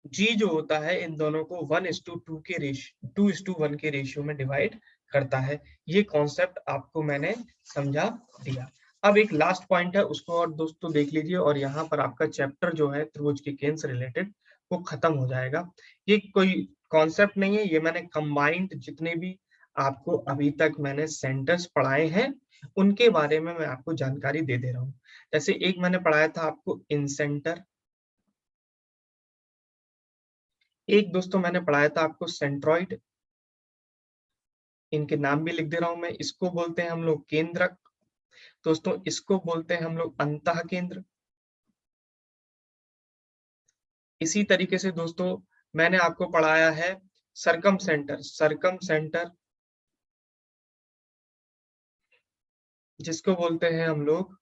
जी जो होता है, इन दोनों को 1:2 के रेशियो, 2:1 के रेशियो में डिवाइड करता है। ये कॉन्सेप्ट आपको मैंने समझा दिया। अब एक लास्ट पॉइंट है, उसको और दोस्तों देख लीजिए, और यहाँ पर आपका चैप्टर जो है त्रिभुज के केंद्र से रिलेटेड वो खत्म हो जाएगा। ये कोई कॉन्सेप्ट नहीं है, ये मैंने कंबाइंड जितने भी आपको अभी तक मैंने सेंटर्स पढ़ाए हैं उनके बारे में मैं आपको जानकारी दे दे रहा हूँ। जैसे एक मैंने पढ़ाया था आपको इन सेंटर, एक दोस्तों मैंने पढ़ाया था आपको सेंट्रॉइड, इनके नाम भी लिख दे रहा हूं मैं। इसको बोलते हैं हम लोग केंद्रक दोस्तों, इसको बोलते हैं हम लोग अंतः केंद्र। इसी तरीके से दोस्तों मैंने आपको पढ़ाया है सरकम सेंटर। सरकम सेंटर जिसको बोलते हैं हम लोग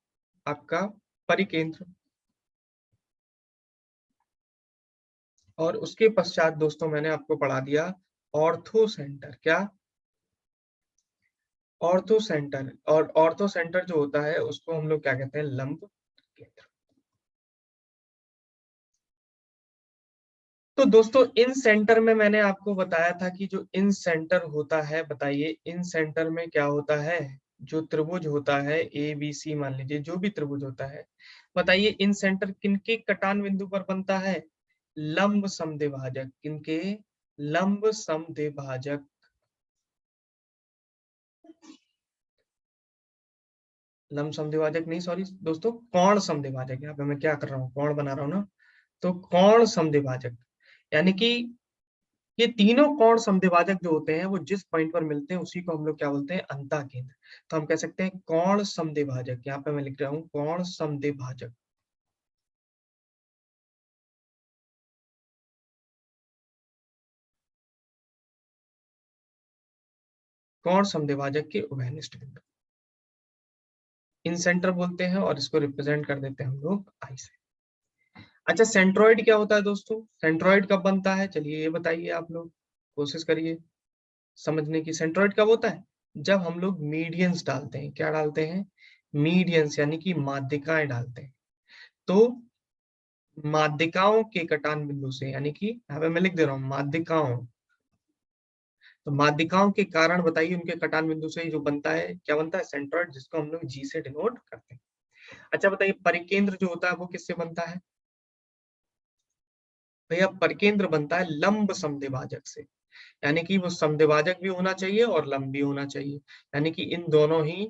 आपका परिकेंद्र। और उसके पश्चात दोस्तों मैंने आपको पढ़ा दिया ऑर्थो सेंटर। क्या, ऑर्थो सेंटर। और ऑर्थो सेंटर जो होता है उसको हम लोग क्या कहते हैं, लंब केंद्र। तो दोस्तों इन सेंटर में मैंने आपको बताया था कि जो इन सेंटर होता है, बताइए इन सेंटर में क्या होता है, जो त्रिभुज होता है ए बी सी, मान लीजिए जो भी त्रिभुज होता है, बताइए इन सेंटर किनके कटान बिंदु पर बनता है, लंब समद्विभाजक। किनके, लंब समद्विभाजक। लंब समद्विभाजक नहीं, सॉरी दोस्तों, कोण समद्विभाजक। यहाँ पे मैं क्या कर रहा हूँ, कोण बना रहा हूँ ना, तो कोण समद्विभाजक यानी कि ये तीनों कोण समद्विभाजक जो होते हैं वो जिस पॉइंट पर मिलते हैं उसी को हम लोग क्या बोलते हैं, अंतः केंद्र। तो हम कह सकते हैं कोण समद्विभाजक। यहाँ पे मैं लिख रहा हूँ कोण समद्विभाजक। कोण समद्विभाजक के उभयनिष्ठ बिंदु इन सेंटर बोलते हैं, और इसको रिप्रेजेंट कर देते हैं हम लोग आई से। अच्छा, सेंट्रॉइड क्या होता है दोस्तों, सेंट्रॉइड कब बनता है, चलिए ये बताइए आप लोग, कोशिश करिए समझने की। सेंट्रॉइड कब होता है, जब हम लोग मीडियंस डालते हैं, क्या डालते हैं? मीडियंस यानी कि माध्यिकाएँ डालते हैं। तो माध्यिकाओं के कटान बिंदु से यानी कि यहाँ पे मैं लिख दे रहा हूँ माध्यिकाओं, तो माध्यिकाओं के कारण बताइए उनके कटान बिंदु से जो बनता है, क्या बनता है? सेंट्रॉइड, जिसको हम लोग जी से डिनोट करते हैं। अच्छा बताइए परिकेंद्र जो होता है वो किससे बनता है? भैया परिकेंद्र बनता है लंब समद्विभाजक से, यानी कि वो समद्विभाजक भी होना चाहिए और लंब भी होना चाहिए, यानी कि इन दोनों ही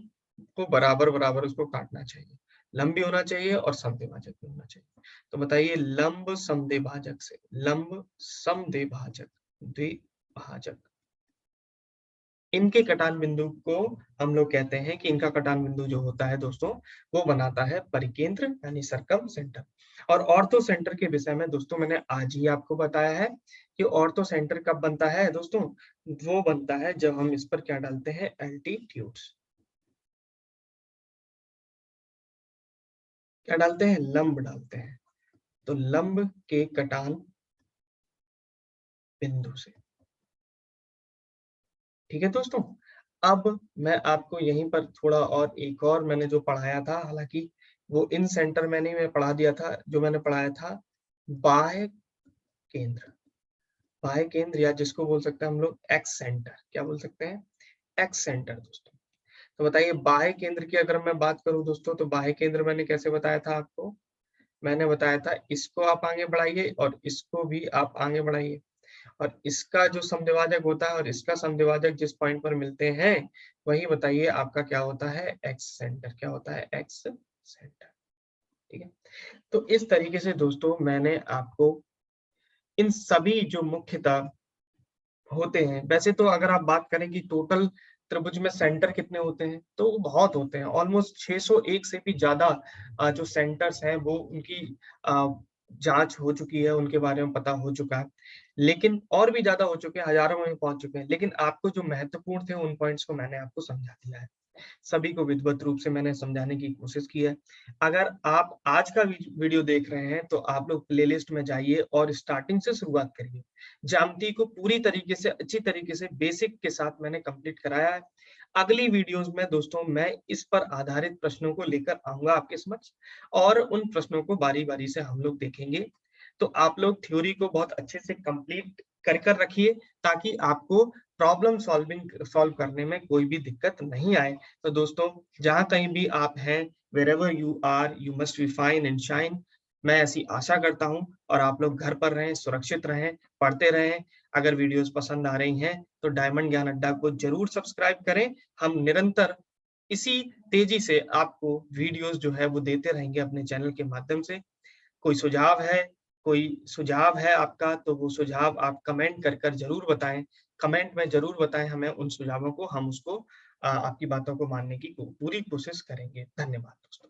को बराबर-बराबर उसको काटना चाहिए। लंब भी होना चाहिए और समद्विभाजक भी होना चाहिए। तो बताइए लंब समद्विभाजक से, लंब समद्विभाजक, द्विभाजक, इनके कटान बिंदु को हम लोग कहते हैं कि इनका कटान बिंदु जो होता है दोस्तों, वो बनाता है परिकेंद्र यानी सर्कम सेंटर। और ऑर्थो सेंटर के विषय में दोस्तों मैंने आज ही आपको बताया है कि ऑर्थो सेंटर कब बनता है दोस्तों? वो बनता है जब हम इस पर क्या डालते हैं? एल्टीट्यूड्स। क्या डालते हैं? लंब डालते हैं। तो लंब के कटान बिंदु से। ठीक है दोस्तों? अब मैं आपको यहीं पर थोड़ा और एक और मैंने जो पढ़ाया था, हालाँकि वो इन सेंटर मैंने में पढ़ा दिया था, जो मैंने पढ़ाया था बाह्य केंद्र। बाह्य केंद्र या जिसको बोल सकते हैं हम लोग एक्स सेंटर। क्या बोल सकते हैं? एक्स सेंटर दोस्तों। तो बताइए बाह्य केंद्र की अगर मैं बात करूँ दोस्तों, तो बाह्य केंद्र मैंने कैसे बताया था आपको? मैंने बताया था इसको आप आगे बढ़ाइए और इसको भी आप आगे बढ़ाइए। और इसका जो समद्विभाजक होता है और इसका समद्विभाजक जिस पॉइंट पर मिलते हैं, वही बताइए आपका क्या होता है? X centre. क्या होता है? X centre. ठीक है? तो इस तरीके से दोस्तों मैंने आपको इन सभी जो मुख्यतः होते हैं, वैसे तो अगर आप बात करें कि टोटल त्रिभुज में सेंटर कितने होते हैं, तो वो बहुत होते हैं। ऑलमोस्ट 601 से भी ज़्यादा जो सेंटर्स हैं वो उनकी अ, जाँच हो चुकी है, उनके बारे में पता हो चुका है। लेकिन और भी ज़्यादा हो चुके हैं, हज़ारों में भी पहुँच चुके हैं। लेकिन आपको जो महत्वपूर्ण थे उन पॉइंट्स को मैंने आपको समझा दिया है। सभी को विधिवत रूप से मैंने समझाने की कोशिश की है। अगर आप आज का वीडियो देख रहे हैं, तो आप लोग प्लेलिस्ट में जाइए और स्टार्टिंग से शुरुआत करिए। ज्यामिति को पूरी तरीके से, अच्छी तरीके से बेसिक के साथ मैंने कंप्लीट कराया है। अगली वीडियोज़ में दोस्तों मैं इस पर आधारित प्रश्नों को लेकर आऊँगा आपके समक्ष और उन प्रश्नों को बारी-बारी से हम लोग देखेंगे। तो आप लोग थ्योरी को बहुत अच्छे से कंप्लीट कर रखिए ताकि आपको प्रॉब्लम सॉल्व करने में कोई भी दिक्कत नहीं आए। तो दोस्तों जहाँ कहीं भी आप हैं, wherever you are, you must be fine and shine. मैं ऐसी आशा करता हूँ और आप लोग घर पर रहें, सुरक्षित रहें, पढ़ते रहें। अगर वीडियोज़ पसंद आ रही हैं, तो डायमंड ज्ञान अड्डा को ज़रूर सब्सक्राइब करें। हम निरंतर इसी तेज़ी से आपको वीडियोज़ जो है वो देते रहेंगे अपने चैनल के माध्यम से। कोई सुझाव है आपका, तो वो सुझाव आप कमेंट कर ज़रूर बताएँ। कमेंट में ज़रूर बताएँ हमें उन सुझावों को, हम उसको आपकी बातों को मानने की पूरी कोशिश करेंगे। धन्यवाद दोस्तों।